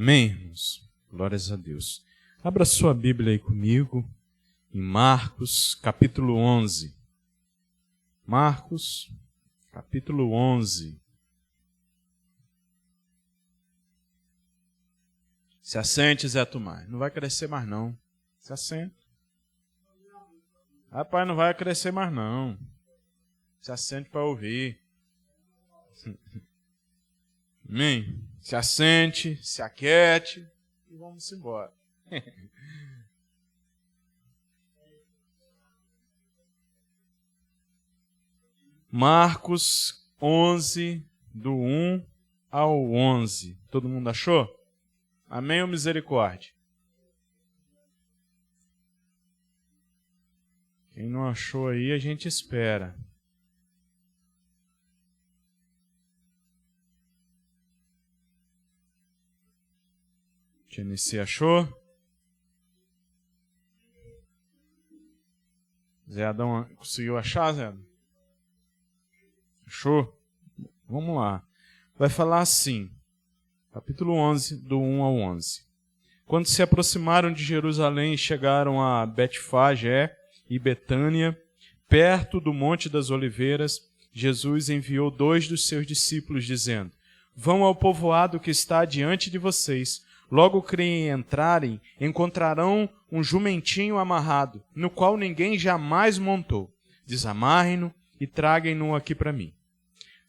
Amém, irmãos? Glórias a Deus. Abra sua Bíblia aí comigo, em Marcos, capítulo 11. Marcos, capítulo 11. Se assente, Zé Tomás. Não vai crescer mais, não. Se assente. Rapaz, não vai crescer mais, não. Se assente para ouvir. Amém? Se assente, se aquiete e vamos embora. Marcos 11, do 1 ao 11. Todo mundo achou? Amém ou misericórdia? Quem não achou aí, a gente espera. Genesi achou? Zé Adão conseguiu achar, Zé Adão? Achou? Vamos lá. Vai falar assim, capítulo 11, do 1 ao 11. Quando se aproximaram de Jerusalém e chegaram a Betfagé e Betânia, perto do Monte das Oliveiras, Jesus enviou 2 dos seus discípulos, dizendo: Vão ao povoado que está diante de vocês. Logo que entrarem, encontrarão um jumentinho amarrado, no qual ninguém jamais montou. Desamarrem-no e traguem-no aqui para mim.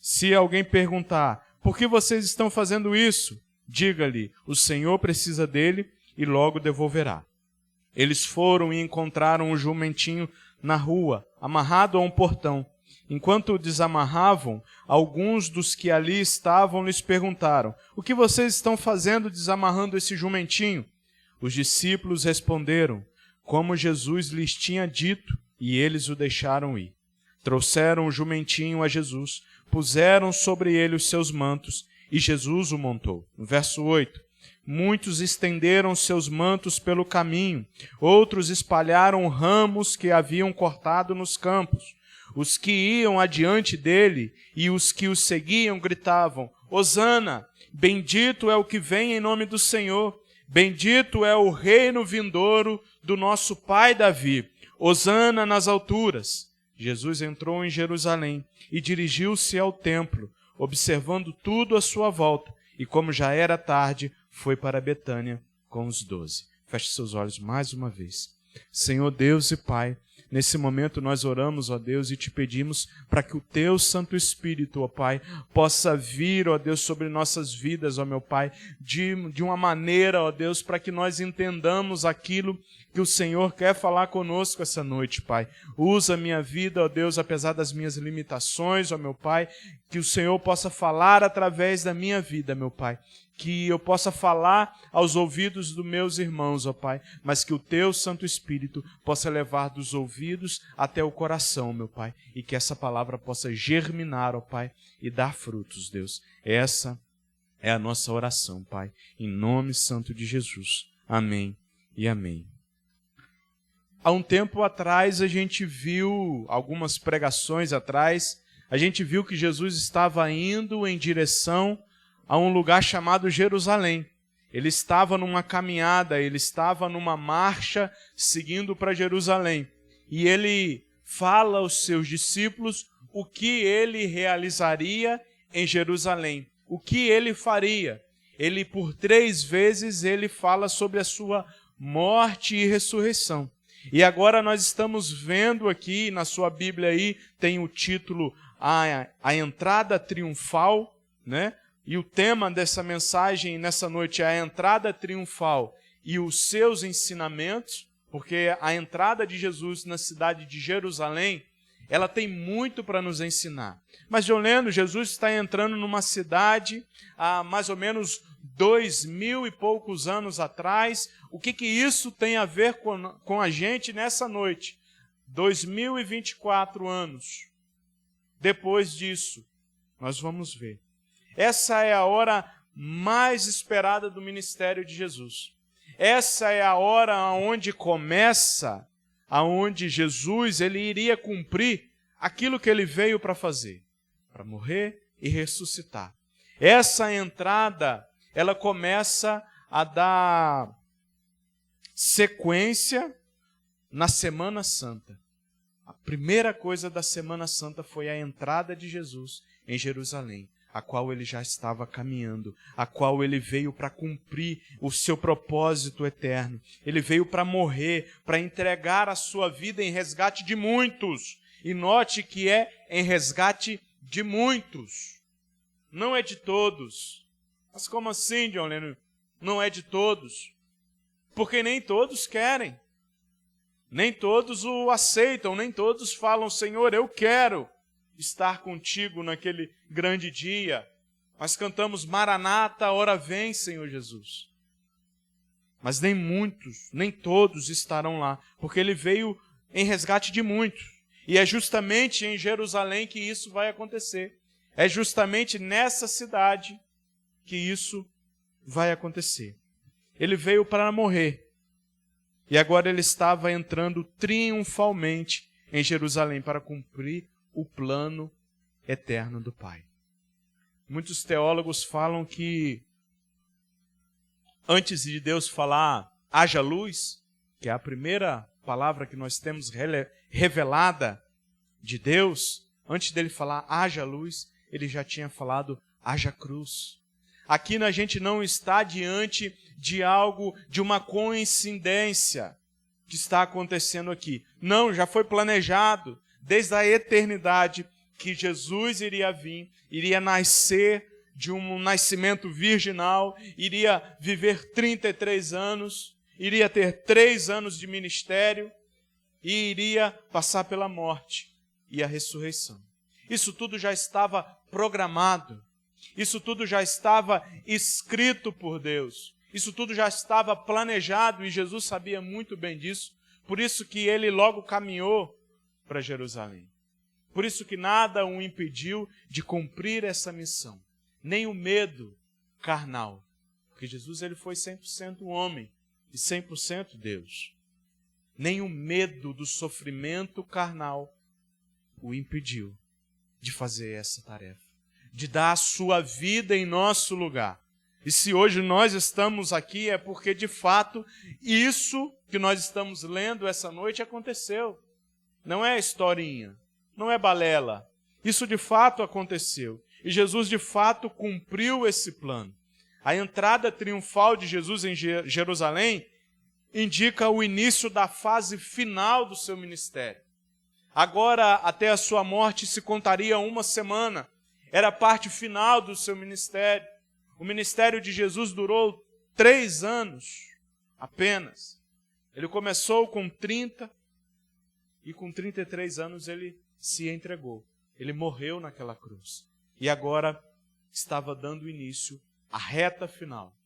Se alguém perguntar, por que vocês estão fazendo isso? Diga-lhe, o Senhor precisa dele e logo devolverá. Eles foram e encontraram o jumentinho na rua, amarrado a um portão. Enquanto o desamarravam, alguns dos que ali estavam lhes perguntaram: o que vocês estão fazendo desamarrando esse jumentinho? Os discípulos responderam como Jesus lhes tinha dito, e eles o deixaram ir. Trouxeram o jumentinho a Jesus, puseram sobre ele os seus mantos, e Jesus o montou. No verso 8, muitos estenderam seus mantos pelo caminho, outros espalharam ramos que haviam cortado nos campos. Os que iam adiante dele e os que o seguiam gritavam: Hosana, bendito é o que vem em nome do Senhor, bendito é o reino vindouro do nosso pai Davi, Hosana nas alturas. Jesus entrou em Jerusalém e dirigiu-se ao templo, observando tudo à sua volta, e como já era tarde, foi para Betânia com os 12. Feche seus olhos mais uma vez. Senhor Deus e Pai, nesse momento nós oramos, ó Deus, e te pedimos para que o teu Santo Espírito, ó Pai, possa vir, ó Deus, sobre nossas vidas, ó meu Pai, de uma maneira, ó Deus, para que nós entendamos aquilo que o Senhor quer falar conosco essa noite, Pai. Usa a minha vida, ó Deus, apesar das minhas limitações, ó meu Pai, que o Senhor possa falar através da minha vida, meu Pai. Que eu possa falar aos ouvidos dos meus irmãos, ó Pai, mas que o teu Santo Espírito possa levar dos ouvidos até o coração, meu Pai, e que essa palavra possa germinar, ó Pai, e dar frutos, Deus. Essa é a nossa oração, Pai, em nome santo de Jesus. Amém e amém. Há um tempo atrás, a gente viu, algumas pregações atrás, a gente viu que Jesus estava indo em direção a um lugar chamado Jerusalém. Ele estava numa caminhada, ele estava numa marcha seguindo para Jerusalém. E ele fala aos seus discípulos o que ele realizaria em Jerusalém, o que ele faria. Ele, por 3 vezes, ele fala sobre a sua morte e ressurreição. E agora nós estamos vendo aqui, na sua Bíblia aí, tem o título A Entrada Triunfal, né? E o tema dessa mensagem nessa noite é a entrada triunfal e os seus ensinamentos, porque a entrada de Jesus na cidade de Jerusalém, ela tem muito para nos ensinar. Mas, olhando, Jesus está entrando numa cidade há mais ou menos 2000 e poucos anos atrás. O que isso tem a ver com a gente nessa noite? 2024 anos. Depois disso, nós vamos ver. Essa é a hora mais esperada do ministério de Jesus. Essa é a hora onde começa, aonde Jesus ele iria cumprir aquilo que ele veio para fazer, para morrer e ressuscitar. Essa entrada, ela começa a dar sequência na Semana Santa. A primeira coisa da Semana Santa foi a entrada de Jesus em Jerusalém, a qual ele já estava caminhando, a qual ele veio para cumprir o seu propósito eterno. Ele veio para morrer, para entregar a sua vida em resgate de muitos. E note que é em resgate de muitos, não é de todos. Mas como assim, John Lennon? Não é de todos? Porque nem todos querem. Nem todos o aceitam, nem todos falam, Senhor, eu quero estar contigo naquele grande dia. Nós cantamos Maranata, ora vem, Senhor Jesus. Mas nem muitos, nem todos estarão lá, porque ele veio em resgate de muitos. E é justamente em Jerusalém que isso vai acontecer. É justamente nessa cidade que isso vai acontecer. Ele veio para morrer. E agora ele estava entrando triunfalmente em Jerusalém para cumprir o plano eterno do Pai. Muitos teólogos falam que antes de Deus falar haja luz, que é a primeira palavra que nós temos revelada de Deus, antes dele falar haja luz, ele já tinha falado haja cruz. Aqui a gente não está diante de algo, de uma coincidência que está acontecendo aqui. Não, já foi planejado desde a eternidade que Jesus iria vir, iria nascer de um nascimento virginal, iria viver 33 anos, iria ter 3 anos de ministério e iria passar pela morte e a ressurreição. Isso tudo já estava programado. Isso tudo já estava escrito por Deus. Isso tudo já estava planejado e Jesus sabia muito bem disso. Por isso que ele logo caminhou para Jerusalém. Por isso que nada o impediu de cumprir essa missão. Nem o medo carnal. Porque Jesus ele foi 100% homem e 100% Deus. Nem o medo do sofrimento carnal o impediu de fazer essa tarefa, de dar a sua vida em nosso lugar. E se hoje nós estamos aqui é porque, de fato, isso que nós estamos lendo essa noite aconteceu. Não é historinha, não é balela. Isso de fato aconteceu. E Jesus de fato cumpriu esse plano. A entrada triunfal de Jesus em Jerusalém indica o início da fase final do seu ministério. Agora, até a sua morte, se contaria 1 semana. Era a parte final do seu ministério. O ministério de Jesus durou 3 anos apenas. Ele começou com 30 e com 33 anos ele se entregou. Ele morreu naquela cruz. E agora estava dando início à reta final.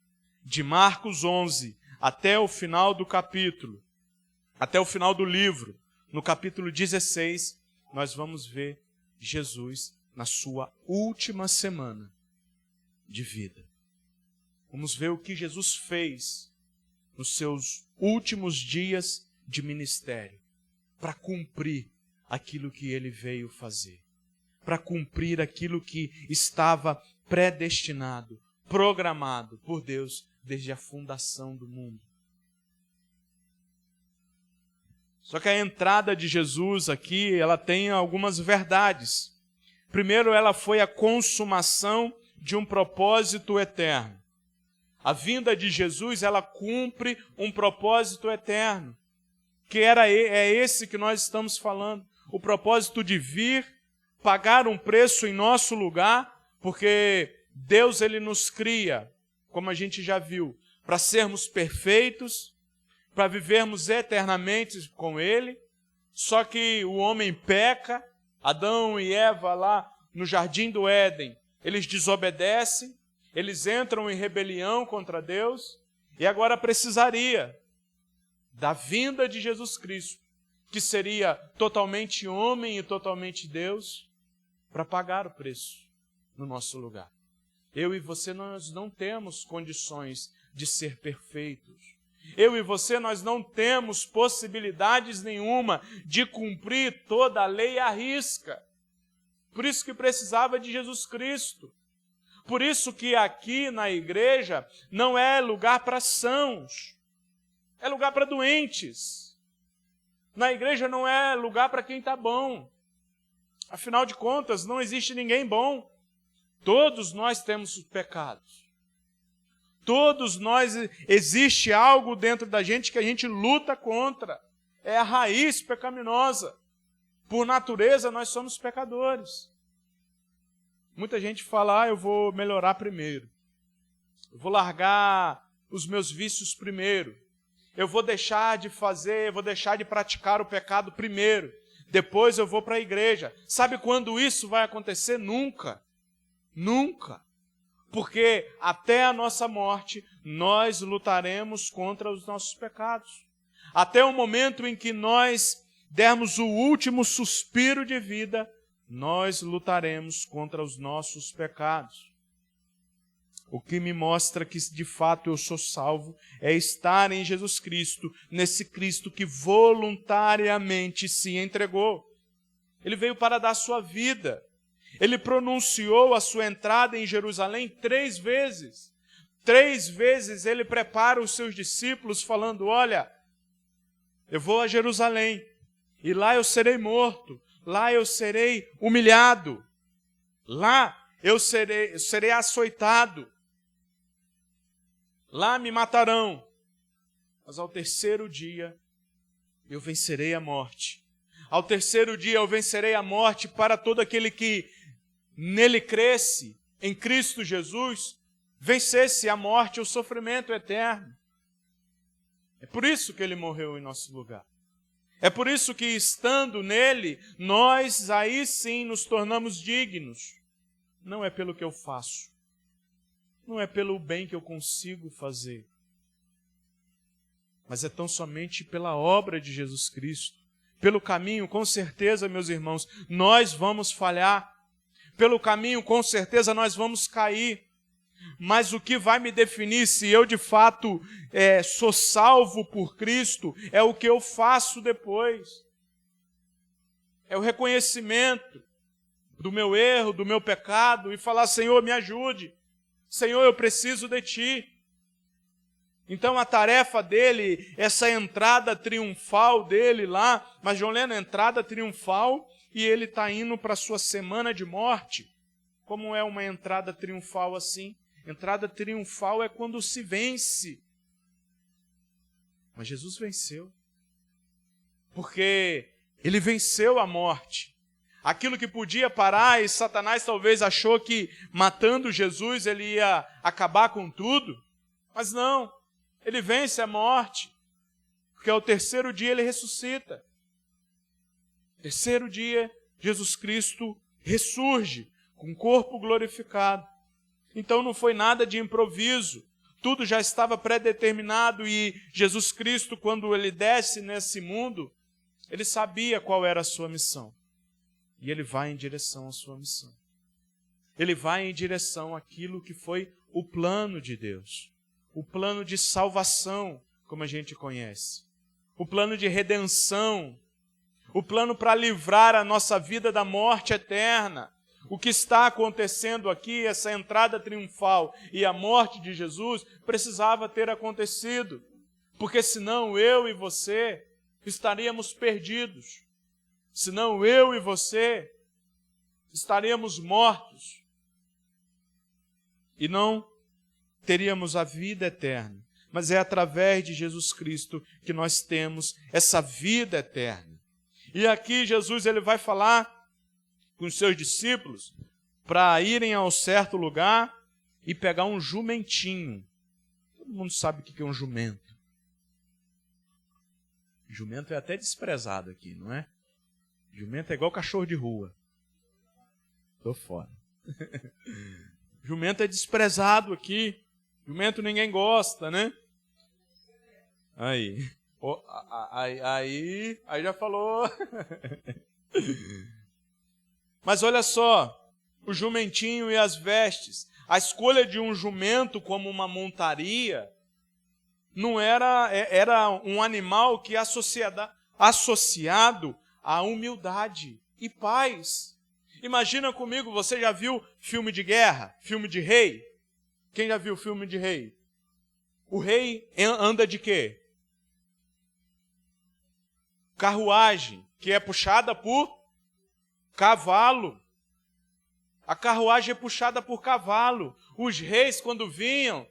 De Marcos 11 até o final do capítulo, até o final do livro, no capítulo 16, nós vamos ver Jesus na sua última semana de vida. Vamos ver o que Jesus fez nos seus últimos dias de ministério para cumprir aquilo que ele veio fazer, para cumprir aquilo que estava predestinado, programado por Deus desde a fundação do mundo. Só que a entrada de Jesus aqui, ela tem algumas verdades. Primeiro, ela foi a consumação de um propósito eterno. A vinda de Jesus, ela cumpre um propósito eterno, que é esse que nós estamos falando. O propósito de vir, pagar um preço em nosso lugar, porque Deus ele nos cria, como a gente já viu, para sermos perfeitos, para vivermos eternamente com Ele. Só que o homem peca, Adão e Eva lá no Jardim do Éden, eles desobedecem, eles entram em rebelião contra Deus, e agora precisaria da vinda de Jesus Cristo, que seria totalmente homem e totalmente Deus, para pagar o preço no nosso lugar. Eu e você, nós não temos condições de ser perfeitos. Eu e você, nós não temos possibilidades nenhuma de cumprir toda a lei à risca. Por isso que precisava de Jesus Cristo. Por isso que aqui na igreja não é lugar para sãos, é lugar para doentes. Na igreja não é lugar para quem está bom. Afinal de contas, não existe ninguém bom. Todos nós temos pecados. Todos nós, existe algo dentro da gente que a gente luta contra. É a raiz pecaminosa. Por natureza, nós somos pecadores. Muita gente fala, eu vou melhorar primeiro. Eu vou largar os meus vícios primeiro. Eu vou deixar de fazer, eu vou deixar de praticar o pecado primeiro. Depois eu vou para a igreja. Sabe quando isso vai acontecer? Nunca. Nunca. Porque até a nossa morte, nós lutaremos contra os nossos pecados. Até o momento em que nós dermos o último suspiro de vida, nós lutaremos contra os nossos pecados. O que me mostra que de fato eu sou salvo é estar em Jesus Cristo, nesse Cristo que voluntariamente se entregou. Ele veio para dar sua vida. Ele pronunciou a sua entrada em Jerusalém 3 vezes. 3 vezes ele prepara os seus discípulos falando, olha, eu vou a Jerusalém e lá eu serei morto, lá eu serei humilhado, lá eu serei açoitado, lá me matarão, mas ao terceiro dia eu vencerei a morte. Ao terceiro dia eu vencerei a morte para todo aquele que nele cresce, em Cristo Jesus, vencesse a morte e o sofrimento eterno. É por isso que ele morreu em nosso lugar. É por isso que, estando nele, nós aí sim nos tornamos dignos. Não é pelo que eu faço. Não é pelo bem que eu consigo fazer. Mas é tão somente pela obra de Jesus Cristo. Pelo caminho, com certeza, meus irmãos, nós vamos falhar. Pelo caminho, com certeza, nós vamos cair. Mas o que vai me definir se eu, de fato, sou salvo por Cristo, é o que eu faço depois. É o reconhecimento do meu erro, do meu pecado, e falar, Senhor, me ajude. Senhor, eu preciso de Ti. Então a tarefa dele, essa entrada triunfal dele lá, mas John Lennon, entrada triunfal, e ele está indo para a sua semana de morte. Como é uma entrada triunfal assim? Entrada triunfal é quando se vence. Mas Jesus venceu. Porque ele venceu a morte. Aquilo que podia parar, e Satanás talvez achou que matando Jesus ele ia acabar com tudo. Mas não, ele vence a morte. Porque ao terceiro dia ele ressuscita. Terceiro dia, Jesus Cristo ressurge com o corpo glorificado. Então não foi nada de improviso. Tudo já estava predeterminado e Jesus Cristo, quando ele desce nesse mundo, ele sabia qual era a sua missão. E ele vai em direção à sua missão. Ele vai em direção àquilo que foi o plano de Deus. O plano de salvação, como a gente conhece. O plano de redenção. O plano para livrar a nossa vida da morte eterna. O que está acontecendo aqui, essa entrada triunfal e a morte de Jesus, precisava ter acontecido. Porque senão eu e você estaríamos perdidos. Senão eu e você estaríamos mortos. E não teríamos a vida eterna. Mas é através de Jesus Cristo que nós temos essa vida eterna. E aqui Jesus ele vai falar com os seus discípulos para irem a um certo lugar e pegar um jumentinho. Todo mundo sabe o que é um jumento. Jumento é até desprezado aqui, não é? Jumento é igual cachorro de rua. Tô fora. Jumento é desprezado aqui. Jumento ninguém gosta, né? Aí já falou. Mas olha só, o jumentinho e as vestes. A escolha de um jumento como uma montaria não era um animal que associado à humildade e paz. Imagina comigo, você já viu filme de guerra? Filme de rei? Quem já viu filme de rei? O rei anda de quê? Carruagem, que é puxada por cavalo. A carruagem é puxada por cavalo. Os reis, quando vinham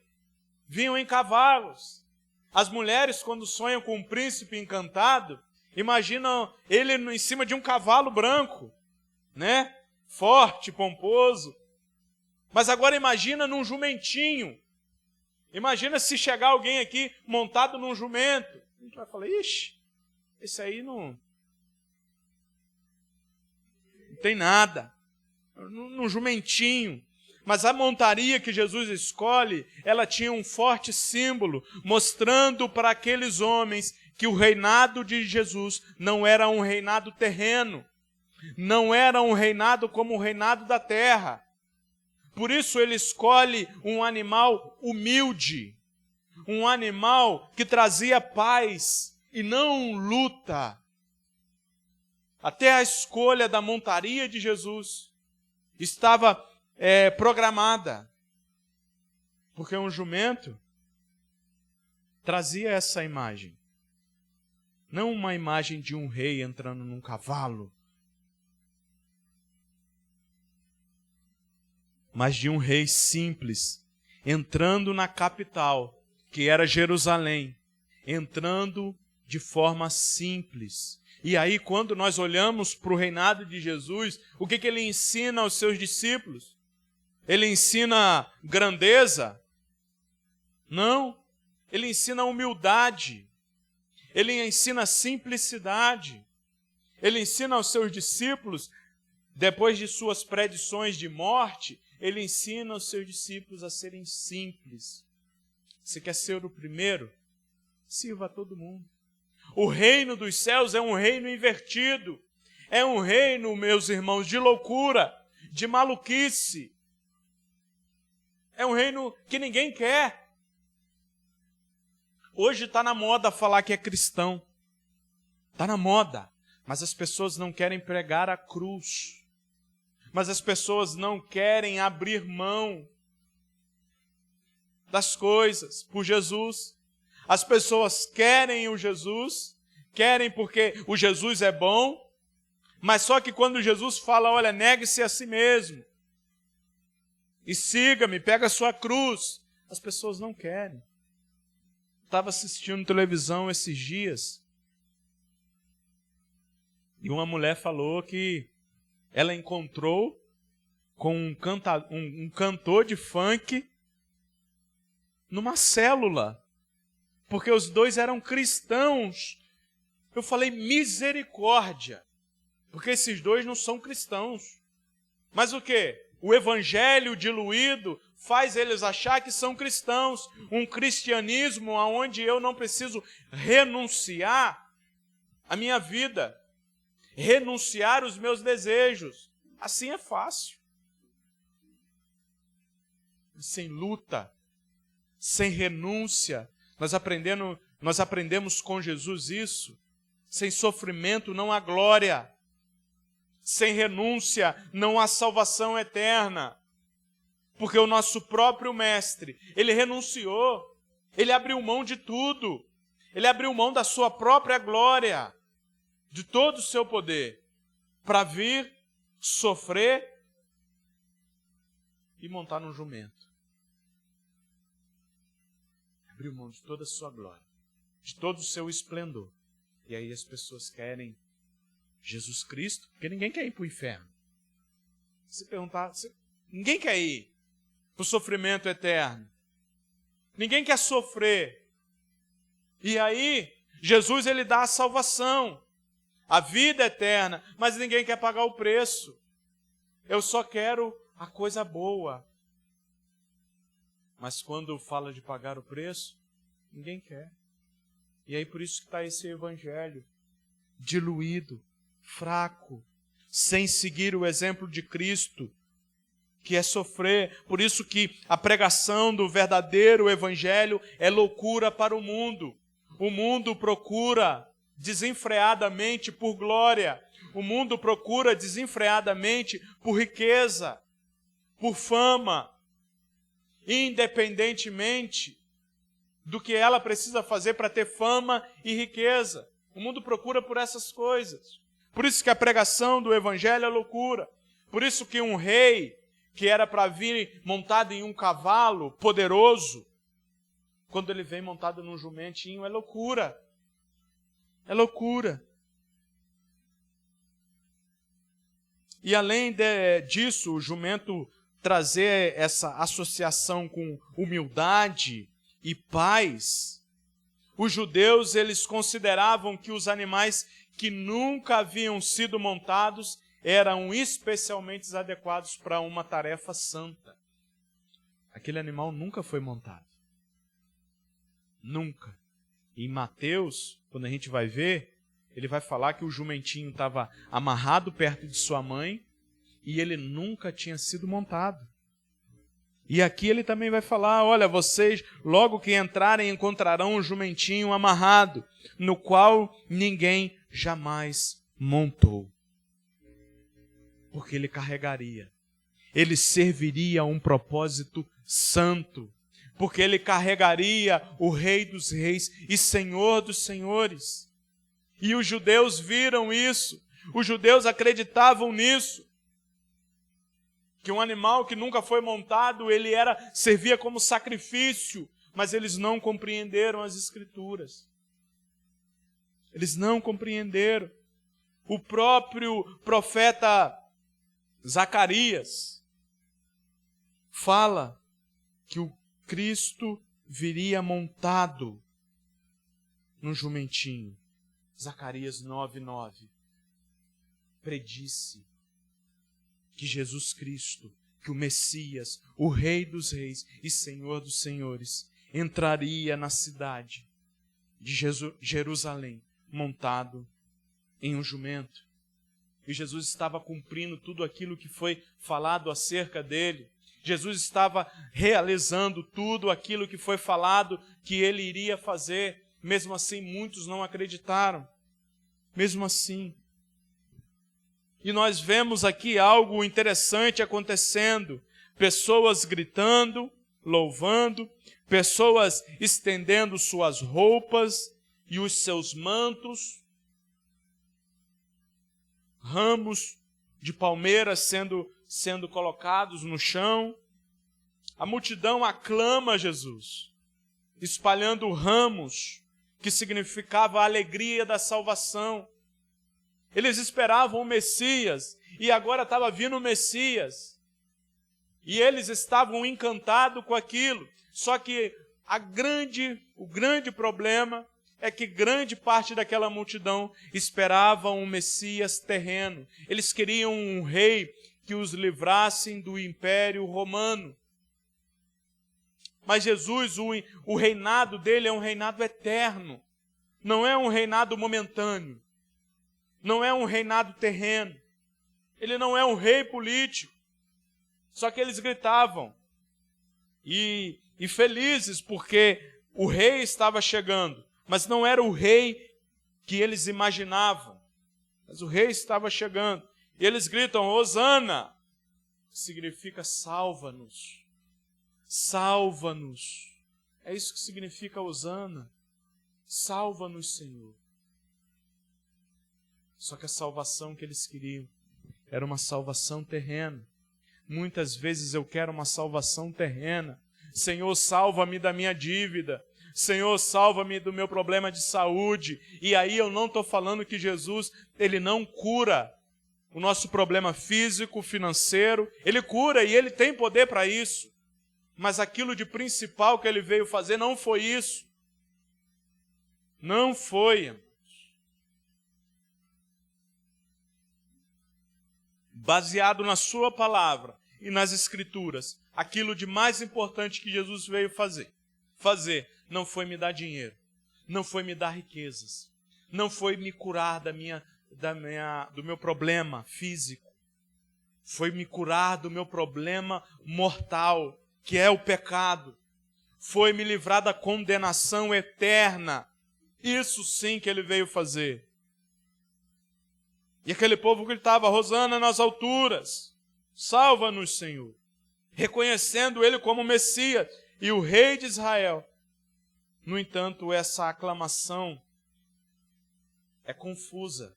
em cavalos. As mulheres, quando sonham com um príncipe encantado, imaginam ele em cima de um cavalo branco, né? Forte, pomposo. Mas agora imagina num jumentinho. Imagina se chegar alguém aqui montado num jumento. A gente vai falar, ixi, esse aí não tem nada. Num jumentinho. Mas a montaria que Jesus escolhe, ela tinha um forte símbolo, mostrando para aqueles homens que o reinado de Jesus não era um reinado terreno, não era um reinado como o reinado da terra. Por isso ele escolhe um animal humilde, um animal que trazia paz e não luta. Até a escolha da montaria de Jesus estava programada, porque um jumento trazia essa imagem, não uma imagem de um rei entrando num cavalo, mas de um rei simples, entrando na capital, que era Jerusalém, entrando de forma simples. E aí, quando nós olhamos para o reinado de Jesus, o que ele ensina aos seus discípulos? Ele ensina grandeza? Não. Ele ensina humildade. Ele ensina simplicidade. Ele ensina aos seus discípulos, depois de suas predições de morte, ele ensina aos seus discípulos a serem simples. Você quer ser o primeiro? Sirva a todo mundo. O reino dos céus é um reino invertido. É um reino, meus irmãos, de loucura, de maluquice. É um reino que ninguém quer. Hoje está na moda falar que é cristão. Está na moda. Mas as pessoas não querem pregar a cruz. Mas as pessoas não querem abrir mão das coisas por Jesus. As pessoas querem o Jesus, querem porque o Jesus é bom, mas só que quando Jesus fala, olha, negue-se a si mesmo e siga-me, pega a sua cruz, as pessoas não querem. Estava assistindo televisão esses dias e uma mulher falou que ela encontrou com um cantor de funk numa célula, porque os dois eram cristãos. Eu falei, misericórdia, porque esses dois não são cristãos. Mas o quê? O evangelho diluído faz eles achar que são cristãos. Um cristianismo onde eu não preciso renunciar a minha vida, renunciar os meus desejos. Assim é fácil. Sem luta, sem renúncia, nós aprendemos com Jesus isso. Sem sofrimento não há glória. Sem renúncia não há salvação eterna. Porque o nosso próprio mestre, ele renunciou. Ele abriu mão de tudo. Ele abriu mão da sua própria glória, de todo o seu poder, para vir sofrer e montar num jumento. Abriu mão de toda a sua glória, de todo o seu esplendor. E aí as pessoas querem Jesus Cristo, porque ninguém quer ir para o inferno. Se perguntar, ninguém quer ir para o sofrimento eterno. Ninguém quer sofrer. E aí, Jesus ele dá a salvação, a vida eterna, mas ninguém quer pagar o preço. Eu só quero a coisa boa. Mas quando fala de pagar o preço, ninguém quer. E aí por isso que está esse evangelho diluído, fraco, sem seguir o exemplo de Cristo, que é sofrer. Por isso que a pregação do verdadeiro evangelho é loucura para o mundo. O mundo procura desenfreadamente por glória. O mundo procura desenfreadamente por riqueza, por fama, independentemente do que ela precisa fazer para ter fama e riqueza. O mundo procura por essas coisas. Por isso que a pregação do evangelho é loucura. Por isso que um rei que era para vir montado em um cavalo poderoso, quando ele vem montado num jumentinho, é loucura. É loucura. E além disso, o jumento trazer essa associação com humildade e paz, os judeus, eles consideravam que os animais que nunca haviam sido montados eram especialmente adequados para uma tarefa santa. Aquele animal nunca foi montado. Nunca. Em Mateus, quando a gente vai ver, ele vai falar que o jumentinho estava amarrado perto de sua mãe e ele nunca tinha sido montado. E aqui ele também vai falar, olha, vocês logo que entrarem encontrarão um jumentinho amarrado, no qual ninguém jamais montou. Porque ele carregaria, ele serviria a um propósito santo, porque ele carregaria o Rei dos Reis e Senhor dos Senhores. E os judeus viram isso, os judeus acreditavam nisso, que um animal que nunca foi montado, servia como sacrifício, mas eles não compreenderam as Escrituras. Eles não compreenderam. O próprio profeta Zacarias fala que o Cristo viria montado num jumentinho. Zacarias 9:9 predisse que Jesus Cristo, que o Messias, o Rei dos Reis e Senhor dos Senhores, entraria na cidade de Jerusalém, montado em um jumento. E Jesus estava cumprindo tudo aquilo que foi falado acerca dele. Jesus estava realizando tudo aquilo que foi falado que ele iria fazer. Mesmo assim, muitos não acreditaram. Mesmo assim. E nós vemos aqui algo interessante acontecendo. Pessoas gritando, louvando, pessoas estendendo suas roupas e os seus mantos, ramos de palmeiras sendo colocados no chão. A multidão aclama Jesus, espalhando ramos, que significava a alegria da salvação. Eles esperavam o Messias, e agora estava vindo o Messias. E eles estavam encantados com aquilo. Só que o grande problema é que grande parte daquela multidão esperava um Messias terreno. Eles queriam um rei que os livrasse do Império Romano. Mas Jesus, o reinado dele é um reinado eterno. Não é um reinado momentâneo. Não é um reinado terreno. Ele não é um rei político. Só que eles gritavam. E felizes porque o rei estava chegando. Mas não era o rei que eles imaginavam. Mas o rei estava chegando. E eles gritam, Hosana, que significa salva-nos. Salva-nos. É isso que significa Hosana. Salva-nos, Senhor. Só que a salvação que eles queriam era uma salvação terrena. Muitas vezes eu quero uma salvação terrena. Senhor, salva-me da minha dívida. Senhor, salva-me do meu problema de saúde. E aí eu não estou falando que Jesus, ele não cura o nosso problema físico, financeiro. Ele cura e ele tem poder para isso. Mas aquilo de principal que ele veio fazer não foi isso. Não foi. Baseado na sua palavra e nas Escrituras, aquilo de mais importante que Jesus veio fazer não foi me dar dinheiro, não foi me dar riquezas, não foi me curar do meu problema físico, foi me curar do meu problema mortal, que é o pecado, foi me livrar da condenação eterna. Isso sim que ele veio fazer. E aquele povo gritava, Hosana nas alturas, salva-nos, Senhor, reconhecendo ele como Messias e o rei de Israel. No entanto, essa aclamação é confusa.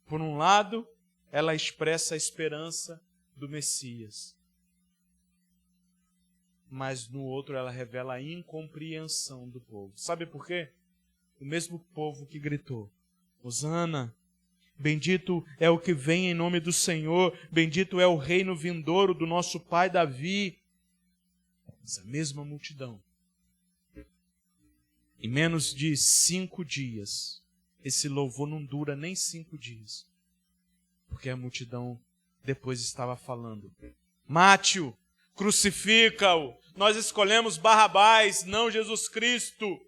Por um lado, ela expressa a esperança do Messias. Mas no outro, ela revela a incompreensão do povo. Sabe por quê? O mesmo povo que gritou, Hosana, bendito é o que vem em nome do Senhor, bendito é o reino vindouro do nosso pai Davi. Essa mesma multidão, em menos de 5 dias, esse louvor não dura nem 5 dias, porque a multidão depois estava falando, mate-o, crucifica-o, nós escolhemos Barrabás, não Jesus Cristo.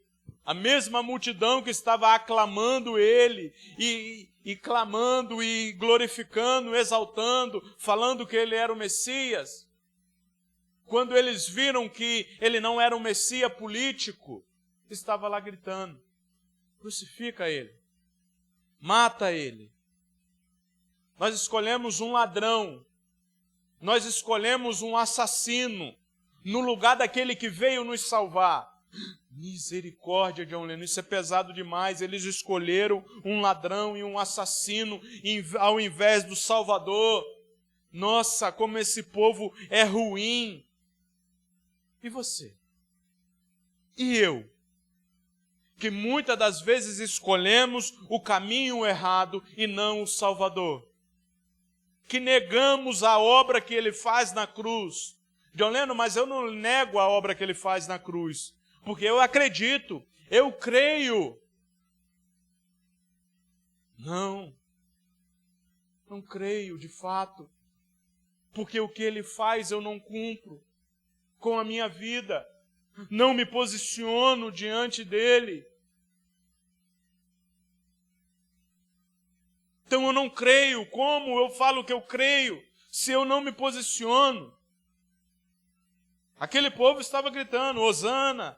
A mesma multidão que estava aclamando ele, e clamando, e glorificando, exaltando, falando que ele era o Messias. Quando eles viram que ele não era um Messias político, estava lá gritando, crucifica ele, mata ele. Nós escolhemos um ladrão, nós escolhemos um assassino, no lugar daquele que veio nos salvar. Misericórdia, John Lennon, isso é pesado demais. Eles escolheram um ladrão e um assassino ao invés do Salvador. Nossa, como esse povo é ruim. E você? E eu? Que muitas das vezes escolhemos o caminho errado e não o Salvador. Que negamos a obra que ele faz na cruz. John Lennon, mas eu não nego a obra que ele faz na cruz. Porque eu acredito, eu creio. Não creio de fato. Porque o que ele faz eu não cumpro com a minha vida. Não me posiciono diante dele. Então eu não creio. Como eu falo que eu creio se eu não me posiciono? Aquele povo estava gritando, Hosana,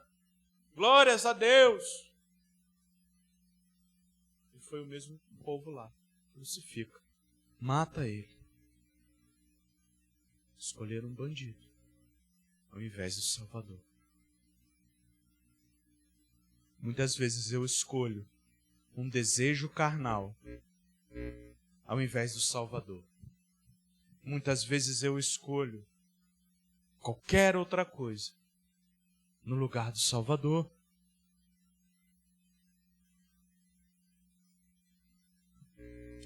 glórias a Deus. E foi o mesmo povo lá, crucifica, mata ele. Escolheram um bandido ao invés do Salvador. Muitas vezes eu escolho um desejo carnal ao invés do Salvador. Muitas vezes eu escolho qualquer outra coisa no lugar do Salvador.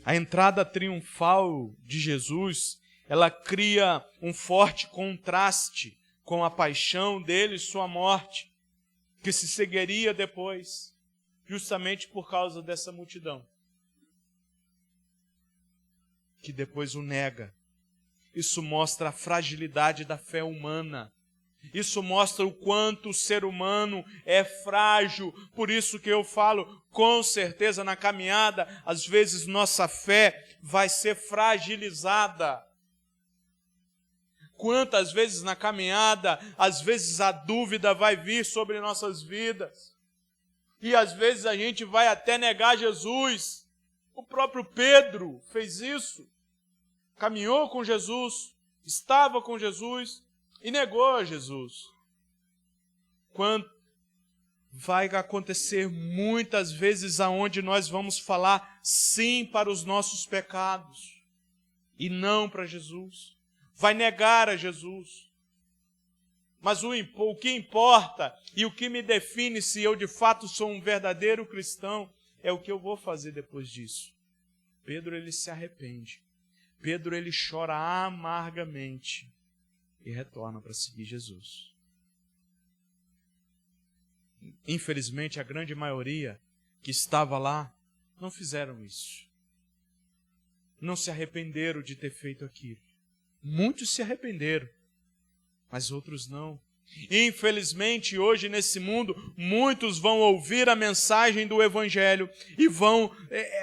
A entrada triunfal de Jesus, ela cria um forte contraste com a paixão dele e sua morte, que se seguiria depois, justamente por causa dessa multidão, que depois o nega. Isso mostra a fragilidade da fé humana. Isso mostra o quanto o ser humano é frágil. Por isso que eu falo, com certeza na caminhada, às vezes nossa fé vai ser fragilizada. Quantas vezes na caminhada, às vezes a dúvida vai vir sobre nossas vidas. E às vezes a gente vai até negar Jesus. O próprio Pedro fez isso. Caminhou com Jesus, estava com Jesus e negou a Jesus. Quando vai acontecer muitas vezes aonde nós vamos falar sim para os nossos pecados e não para Jesus. Vai negar a Jesus. Mas o que importa e o que me define se eu de fato sou um verdadeiro cristão é o que eu vou fazer depois disso. Pedro, ele se arrepende. Pedro, ele chora amargamente e retorna para seguir Jesus. Infelizmente, a grande maioria que estava lá não fizeram isso. Não se arrependeram de ter feito aquilo. Muitos se arrependeram, mas outros não. Infelizmente, hoje nesse mundo, muitos vão ouvir a mensagem do Evangelho e vão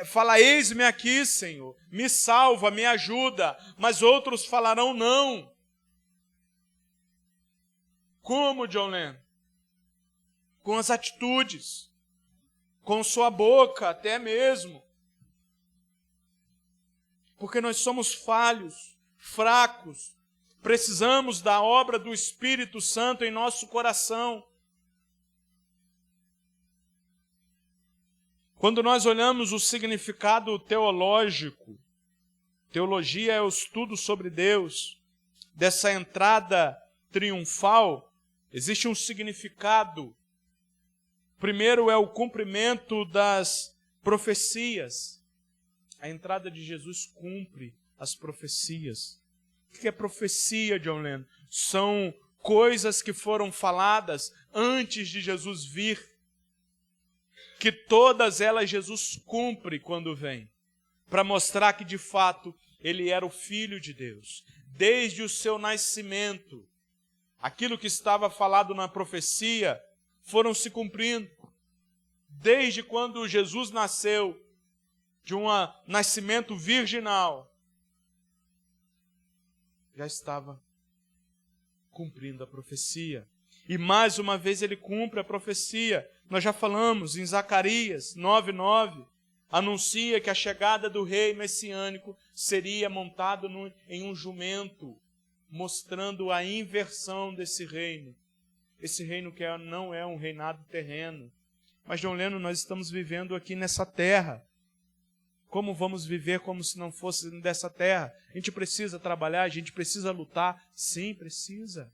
falar, eis-me aqui, Senhor, me salva, me ajuda, mas outros falarão não. Como, John Lennon? Com as atitudes, com sua boca até mesmo. porque nós somos falhos, fracos, precisamos da obra do Espírito Santo em nosso coração. Quando nós olhamos o significado teológico, teologia é o estudo sobre Deus, dessa entrada triunfal, existe um significado. Primeiro é o cumprimento das profecias. A entrada de Jesus cumpre as profecias. O que é profecia, John Lennon? São coisas que foram faladas antes de Jesus vir, que todas elas Jesus cumpre quando vem, para mostrar que de fato ele era o Filho de Deus. Desde o seu nascimento, aquilo que estava falado na profecia foram se cumprindo. Desde quando Jesus nasceu, de um nascimento virginal, já estava cumprindo a profecia. E mais uma vez ele cumpre a profecia. Nós já falamos em Zacarias 9:9, anuncia que a chegada do rei messiânico seria montado em um jumento, mostrando a inversão desse reino. Esse reino que não é um reinado terreno. Mas, John Lennon, nós estamos vivendo aqui nessa terra. Como vamos viver como se não fosse dessa terra? A gente precisa trabalhar, a gente precisa lutar. Sim, precisa.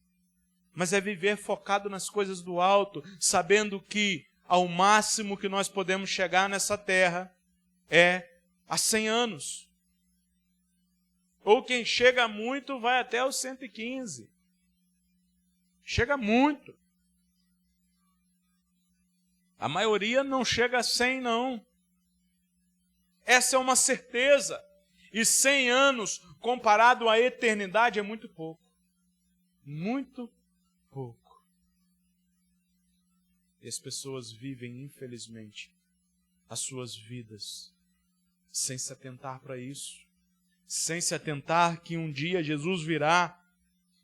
Mas é viver focado nas coisas do alto, sabendo que ao máximo que nós podemos chegar nessa terra é a 100 anos. Ou quem chega muito vai até os 115. Chega muito. A maioria não chega a 100, não. Essa é uma certeza. E 100 anos, comparado à eternidade, é muito pouco. Muito pouco. E as pessoas vivem, infelizmente, as suas vidas sem se atentar para isso. Sem se atentar que um dia Jesus virá.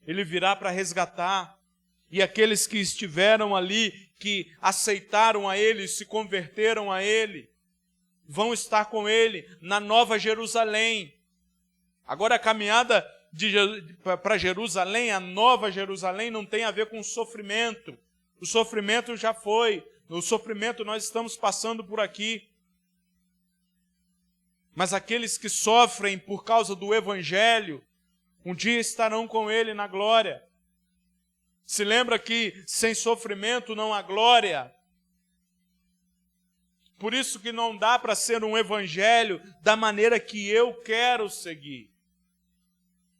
Ele virá para resgatar. E aqueles que estiveram ali, que aceitaram a Ele, se converteram a Ele, vão estar com Ele na Nova Jerusalém. Agora a caminhada para Jerusalém, a Nova Jerusalém, não tem a ver com sofrimento. O sofrimento já foi. No sofrimento nós estamos passando por aqui. Mas aqueles que sofrem por causa do Evangelho, um dia estarão com Ele na glória. Se lembra que sem sofrimento não há glória. Por isso que não dá para ser um evangelho da maneira que eu quero seguir.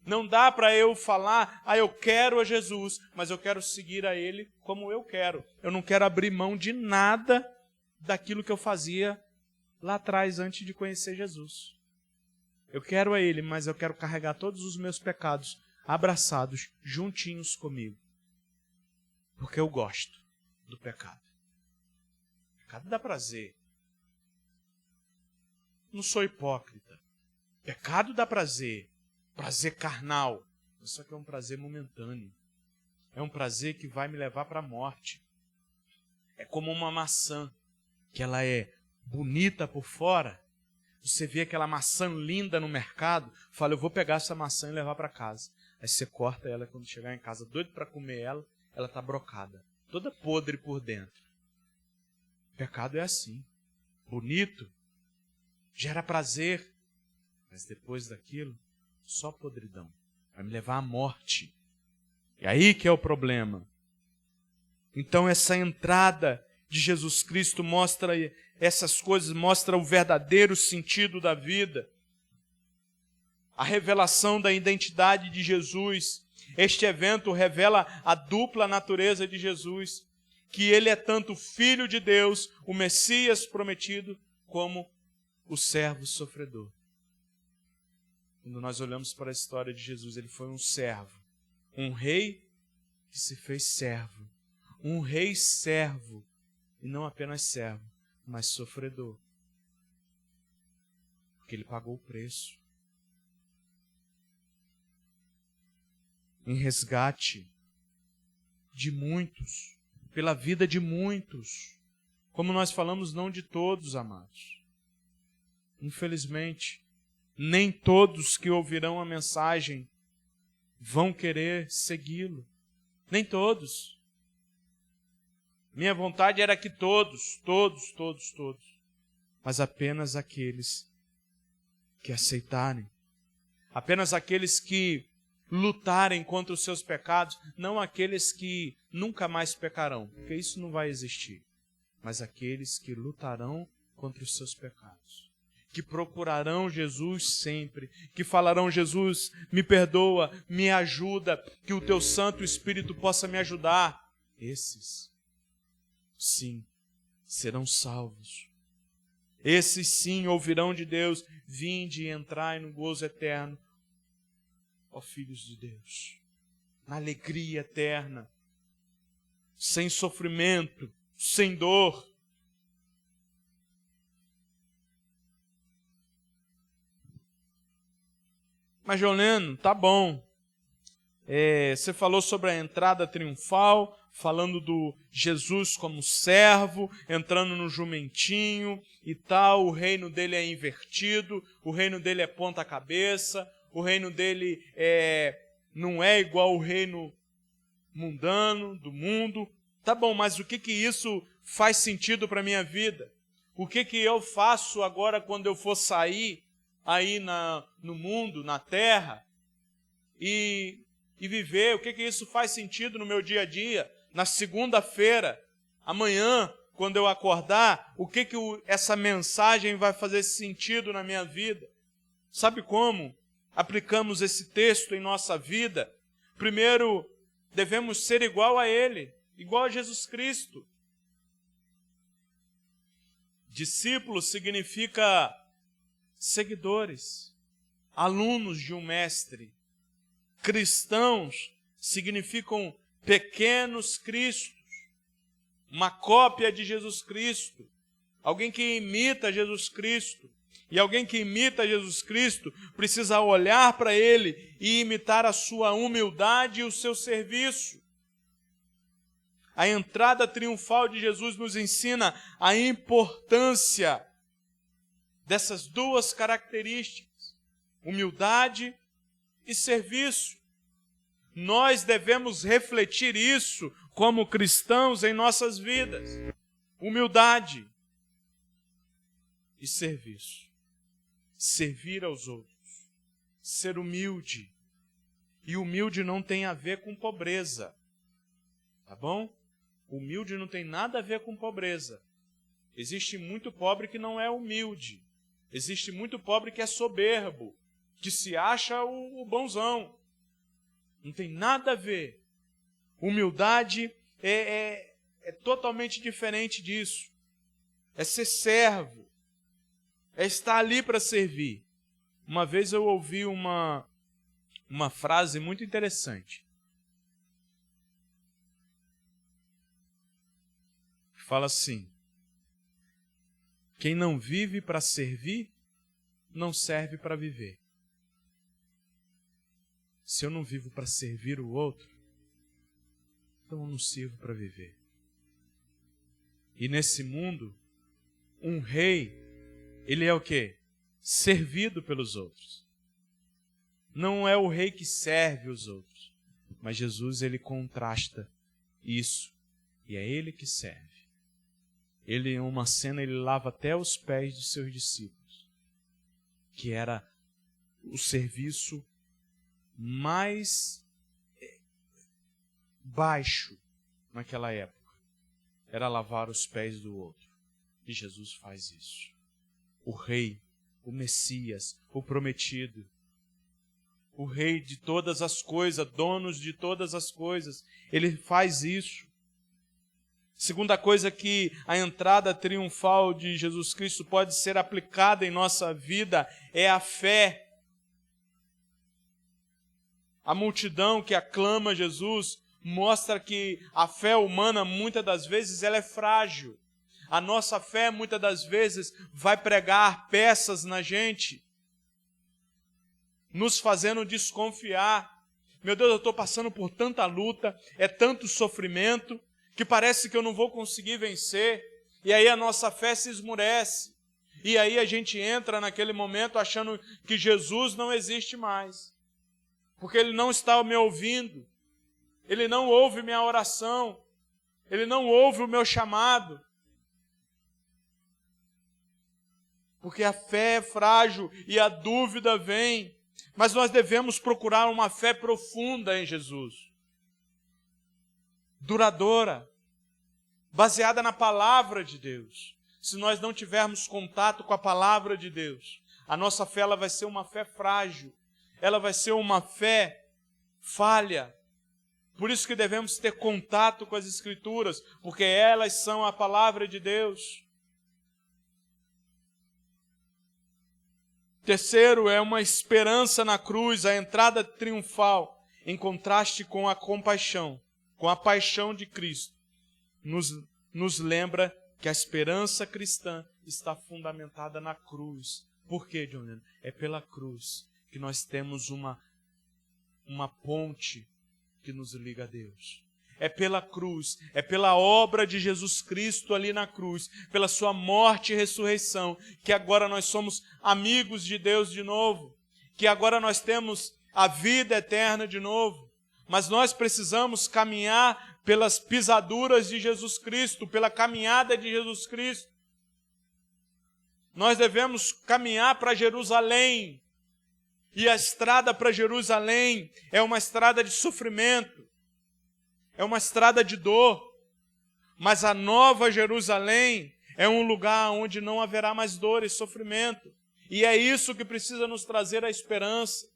Não dá para eu falar, eu quero a Jesus, mas eu quero seguir a Ele como eu quero. Eu não quero abrir mão de nada daquilo que eu fazia lá atrás, antes de conhecer Jesus. Eu quero a Ele, mas eu quero carregar todos os meus pecados abraçados, juntinhos comigo. Porque eu gosto do pecado. O pecado dá prazer. Não sou hipócrita. Pecado dá prazer. Prazer carnal. Só que é um prazer momentâneo. É um prazer que vai me levar para a morte. É como uma maçã, que ela é bonita por fora. Você vê aquela maçã linda no mercado, fala, eu vou pegar essa maçã e levar para casa. Aí você corta ela, quando chegar em casa, doido para comer ela está brocada, toda podre por dentro. O pecado é assim, bonito, gera prazer, mas depois daquilo, só podridão. Vai me levar à morte. E aí que é o problema. Então essa entrada de Jesus Cristo mostra essas coisas, mostra o verdadeiro sentido da vida. A revelação da identidade de Jesus. Este evento revela a dupla natureza de Jesus, que Ele é tanto Filho de Deus, o Messias prometido, como o servo sofredor. Quando nós olhamos para a história de Jesus, Ele foi um servo, um rei que se fez servo, um rei servo, e não apenas servo, mas sofredor, porque Ele pagou o preço. Em resgate de muitos, pela vida de muitos. Como nós falamos, não de todos, amados. Infelizmente, Nem todos que ouvirão a mensagem vão querer segui-lo. Nem todos. Minha vontade era que todos, mas apenas aqueles que aceitarem. Apenas aqueles que lutarem contra os seus pecados, não aqueles que nunca mais pecarão, porque isso não vai existir, mas aqueles que lutarão contra os seus pecados, que procurarão Jesus sempre, que falarão: Jesus, me perdoa, me ajuda, que o teu Santo Espírito possa me ajudar. Esses, sim, serão salvos. Esses, sim, ouvirão de Deus: vinde e entrai no gozo eterno, ó filhos de Deus, na alegria eterna, sem sofrimento, sem dor. Mas, Joleno, tá bom. Você falou sobre a entrada triunfal, falando do Jesus como servo, entrando no jumentinho e tal. O reino dele é invertido, o reino dele é ponta cabeça, o reino dele não é igual ao reino mundano, do mundo. Tá bom, mas o que isso faz sentido para a minha vida? O que eu faço agora quando eu for sair aí no mundo, na terra, e viver? O que isso faz sentido no meu dia a dia? Na segunda-feira, amanhã, quando eu acordar, o que essa mensagem vai fazer sentido na minha vida? Sabe como aplicamos esse texto em nossa vida? Primeiro, devemos ser igual a Ele, igual a Jesus Cristo. Discípulo significa seguidores, alunos de um mestre. Cristãos significam pequenos cristos, uma cópia de Jesus Cristo, alguém que imita Jesus Cristo. E alguém que imita Jesus Cristo precisa olhar para Ele e imitar a sua humildade e o seu serviço. A entrada triunfal de Jesus nos ensina a importância dessas duas características, humildade e serviço. Nós devemos refletir isso como cristãos em nossas vidas. Humildade e serviço. Servir aos outros. Ser humilde. E humilde não tem a ver com pobreza. Tá bom? Humilde não tem nada a ver com pobreza. Existe muito pobre que não é humilde. Existe muito pobre que é soberbo, que se acha o bonzão. Não tem nada a ver. Humildade é totalmente diferente disso. É ser servo. É estar ali para servir. Uma vez eu ouvi uma frase muito interessante. Fala assim: quem não vive para servir, não serve para viver. Se eu não vivo para servir o outro, então eu não sirvo para viver. E nesse mundo, um rei, ele é o quê? Servido pelos outros. Não é o rei que serve os outros, mas Jesus, ele contrasta isso, e é ele que serve. Ele, em uma cena, ele lava até os pés dos seus discípulos, que era o serviço mais baixo naquela época. Era lavar os pés do outro. E Jesus faz isso. O rei, o Messias, o prometido, o rei de todas as coisas, donos de todas as coisas, ele faz isso. Segunda coisa que a entrada triunfal de Jesus Cristo pode ser aplicada em nossa vida é a fé. A multidão que aclama Jesus mostra que a fé humana, muitas das vezes, ela é frágil. A nossa fé, muitas das vezes, vai pregar peças na gente, nos fazendo desconfiar. Meu Deus, eu estou passando por tanta luta, é tanto sofrimento, que parece que eu não vou conseguir vencer. E aí a nossa fé se esmurece. E aí a gente entra naquele momento achando que Jesus não existe mais. Porque Ele não está me ouvindo. Ele não ouve minha oração. Ele não ouve o meu chamado. Porque a fé é frágil e a dúvida vem. Mas nós devemos procurar uma fé profunda em Jesus. Duradoura. Baseada na palavra de Deus. Se nós não tivermos contato com a palavra de Deus, a nossa fé ela vai ser uma fé frágil. Ela vai ser uma fé falha. Por isso que devemos ter contato com as Escrituras, porque elas são a palavra de Deus. Terceiro, é uma esperança na cruz, a entrada triunfal, em contraste com a compaixão, com a paixão de Cristo. Nos lembra que a esperança cristã está fundamentada na cruz. Por quê, John Lennon? É pela cruz que nós temos uma ponte que nos liga a Deus. É pela cruz, é pela obra de Jesus Cristo ali na cruz, pela sua morte e ressurreição, que agora nós somos amigos de Deus de novo, que agora nós temos a vida eterna de novo. Mas nós precisamos caminhar pelas pisaduras de Jesus Cristo, pela caminhada de Jesus Cristo. Nós devemos caminhar para Jerusalém. E a estrada para Jerusalém é uma estrada de sofrimento, é uma estrada de dor. Mas a nova Jerusalém é um lugar onde não haverá mais dor e sofrimento. E é isso que precisa nos trazer a esperança.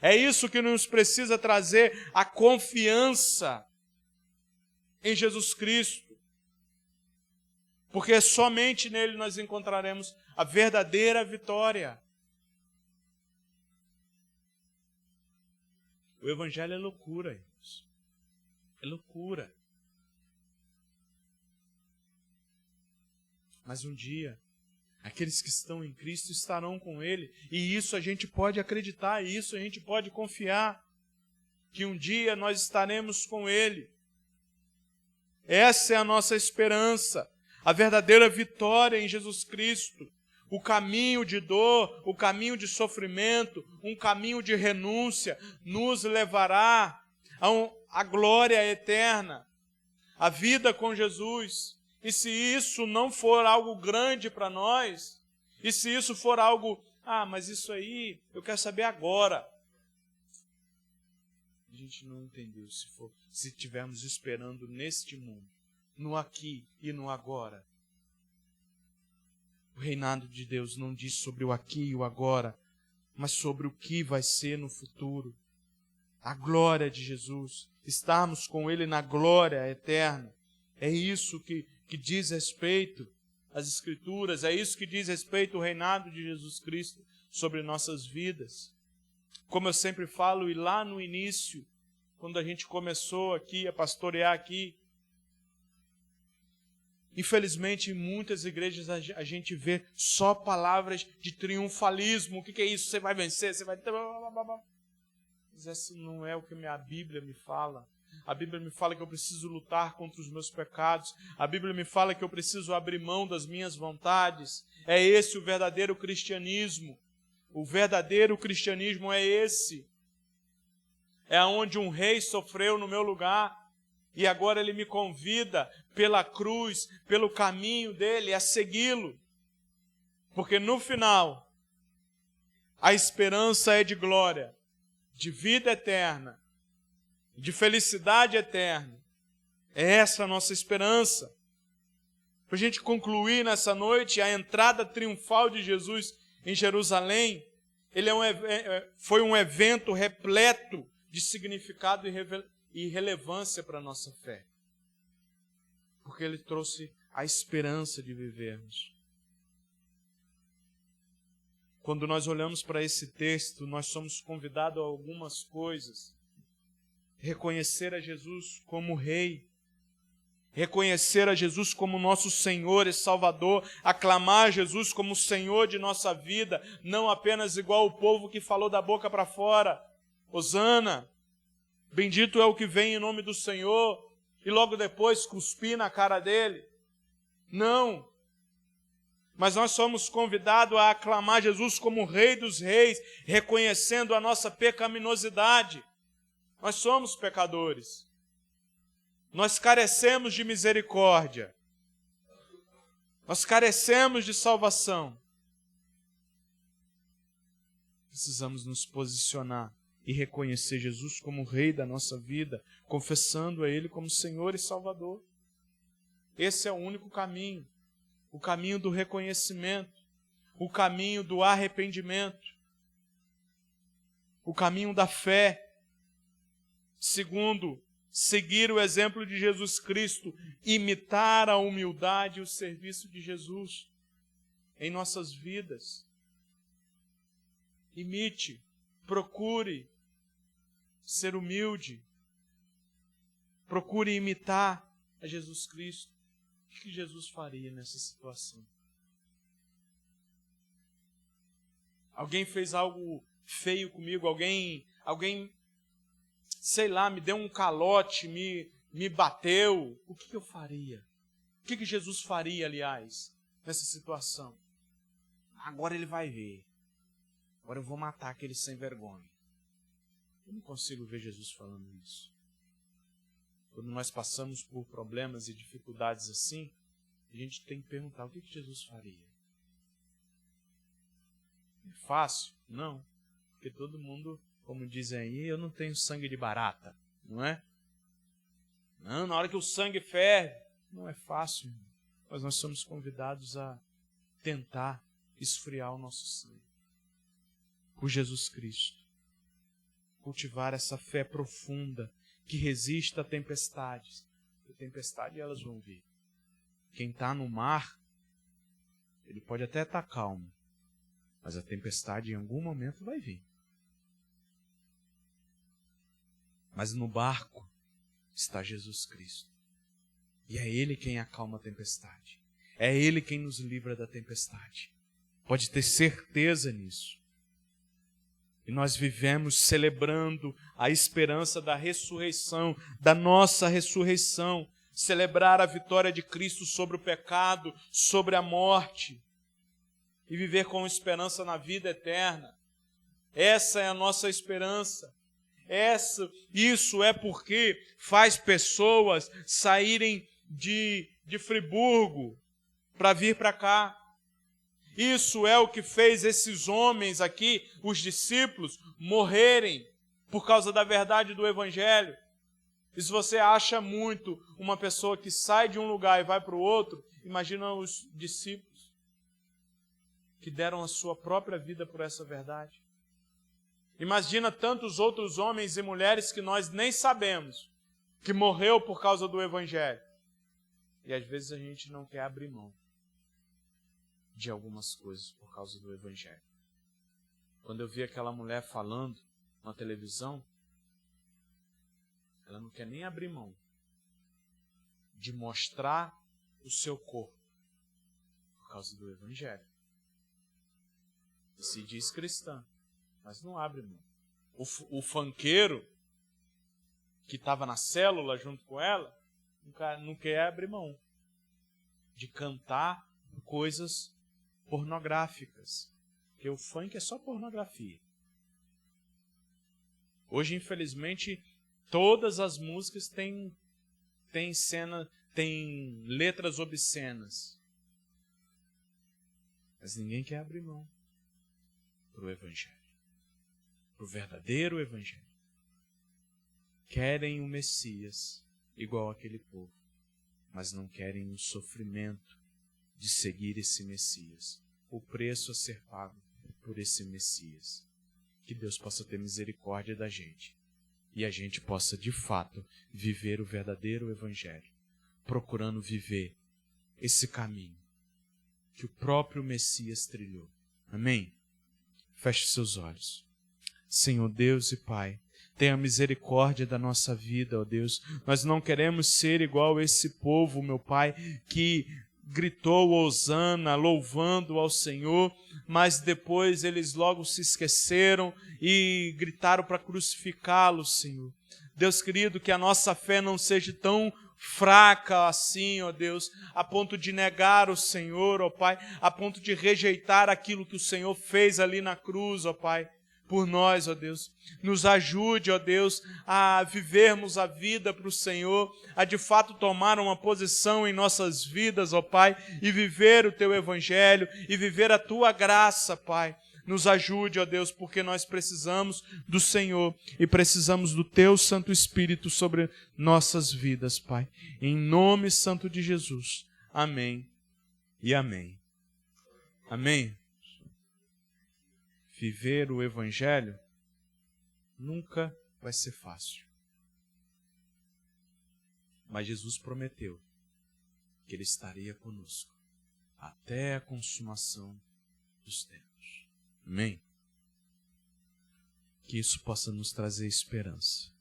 É isso que nos precisa trazer a confiança em Jesus Cristo. Porque somente nele nós encontraremos a verdadeira vitória. O Evangelho é loucura, irmãos. É loucura. Mas um dia, aqueles que estão em Cristo estarão com Ele. E isso a gente pode acreditar, e isso a gente pode confiar. Que um dia nós estaremos com Ele. Essa é a nossa esperança. A verdadeira vitória em Jesus Cristo. O caminho de dor, o caminho de sofrimento, um caminho de renúncia, nos levará à glória eterna, a vida com Jesus. E se isso não for algo grande para nós, e se isso for algo, mas isso aí eu quero saber agora. A gente não entendeu se estivermos esperando neste mundo, no aqui e no agora. O reinado de Deus não diz sobre o aqui e o agora, mas sobre o que vai ser no futuro. A glória de Jesus, estarmos com Ele na glória eterna. É isso que diz respeito às Escrituras, é isso que diz respeito ao reinado de Jesus Cristo sobre nossas vidas. Como eu sempre falo, e lá no início, quando a gente começou aqui a pastorear aqui, infelizmente, em muitas igrejas a gente vê só palavras de triunfalismo. O que é isso? Você vai vencer, você vai... Mas isso não é o que a Bíblia me fala. A Bíblia me fala que eu preciso lutar contra os meus pecados. A Bíblia me fala que eu preciso abrir mão das minhas vontades. É esse o verdadeiro cristianismo. O verdadeiro cristianismo é esse. É onde um rei sofreu no meu lugar. E agora ele me convida pela cruz, pelo caminho dele, a segui-lo. Porque no final, a esperança é de glória, de vida eterna, de felicidade eterna. É essa a nossa esperança. Para a gente concluir nessa noite, a entrada triunfal de Jesus em Jerusalém, foi um evento repleto de significado e relevância para a nossa fé. Porque ele trouxe a esperança de vivermos. Quando nós olhamos para esse texto, nós somos convidados a algumas coisas. Reconhecer a Jesus como Rei. Reconhecer a Jesus como nosso Senhor e Salvador. Aclamar Jesus como Senhor de nossa vida. Não apenas igual o povo que falou da boca para fora. Hosana. Bendito é o que vem em nome do Senhor, e logo depois cuspir na cara dele. Não. Mas nós somos convidados a aclamar Jesus como Rei dos Reis, reconhecendo a nossa pecaminosidade. Nós somos pecadores. Nós carecemos de misericórdia. Nós carecemos de salvação. Precisamos nos posicionar e reconhecer Jesus como Rei da nossa vida, confessando a Ele como Senhor e Salvador. Esse é o único caminho, o caminho do reconhecimento, o caminho do arrependimento, o caminho da fé. Segundo, seguir o exemplo de Jesus Cristo, imitar a humildade e o serviço de Jesus em nossas vidas. Imite, procure ser humilde, procure imitar a Jesus Cristo. O que Jesus faria nessa situação? Alguém fez algo feio comigo, alguém, sei lá, me deu um calote, me bateu. O que eu faria? O que Jesus faria, aliás, nessa situação? Agora ele vai ver. Agora eu vou matar aquele sem vergonha. Eu não consigo ver Jesus falando isso. Quando nós passamos por problemas e dificuldades assim, a gente tem que perguntar, o que Jesus faria? É fácil? Não. Porque todo mundo, como dizem aí, eu não tenho sangue de barata, não é? Não, na hora que o sangue ferve, não é fácil. Mas nós somos convidados a tentar esfriar o nosso sangue por Jesus Cristo. Cultivar essa fé profunda que resista a tempestades. A tempestade elas vão vir. Quem está no mar, ele pode até estar calmo, mas a tempestade em algum momento vai vir. Mas no barco está Jesus Cristo. E é Ele quem acalma a tempestade. É Ele quem nos livra da tempestade. Pode ter certeza nisso. E nós vivemos celebrando a esperança da ressurreição, da nossa ressurreição. Celebrar a vitória de Cristo sobre o pecado, sobre a morte. E viver com esperança na vida eterna. Essa é a nossa esperança. Isso é porque faz pessoas saírem de Friburgo para vir para cá. Isso é o que fez esses homens aqui, os discípulos, morrerem por causa da verdade do Evangelho. E se você acha muito uma pessoa que sai de um lugar e vai para o outro, imagina os discípulos que deram a sua própria vida por essa verdade. Imagina tantos outros homens e mulheres que nós nem sabemos, que morreu por causa do Evangelho. E às vezes a gente não quer abrir mão de algumas coisas por causa do Evangelho. Quando eu vi aquela mulher falando na televisão, ela não quer nem abrir mão de mostrar o seu corpo por causa do Evangelho. E se diz cristã, mas não abre mão. O funkeiro que estava na célula junto com ela, não quer abrir mão de cantar coisas pornográficas. Porque o funk é só pornografia. Hoje, infelizmente, todas as músicas têm letras obscenas. Mas ninguém quer abrir mão para o Evangelho. Para o verdadeiro Evangelho. Querem o Messias igual aquele povo, mas não querem o sofrimento de seguir esse Messias, o preço a ser pago por esse Messias. Que Deus possa ter misericórdia da gente e a gente possa, de fato, viver o verdadeiro Evangelho, procurando viver esse caminho que o próprio Messias trilhou. Amém? Feche seus olhos. Senhor Deus e Pai, tenha misericórdia da nossa vida, ó Deus. Nós não queremos ser igual a esse povo, meu Pai, que gritou hosana, louvando ao Senhor, mas depois eles logo se esqueceram e gritaram para crucificá-lo, Senhor. Deus querido, que a nossa fé não seja tão fraca assim, ó Deus, a ponto de negar o Senhor, ó Pai, a ponto de rejeitar aquilo que o Senhor fez ali na cruz, ó Pai, por nós, ó Deus. Nos ajude, ó Deus, a vivermos a vida para o Senhor, a de fato tomar uma posição em nossas vidas, ó Pai, e viver o Teu Evangelho, e viver a Tua graça, Pai. Nos ajude, ó Deus, porque nós precisamos do Senhor e precisamos do Teu Santo Espírito sobre nossas vidas, Pai. Em nome santo de Jesus. Amém e amém. Amém. Viver o Evangelho nunca vai ser fácil. Mas Jesus prometeu que Ele estaria conosco até a consumação dos tempos. Amém? Que isso possa nos trazer esperança.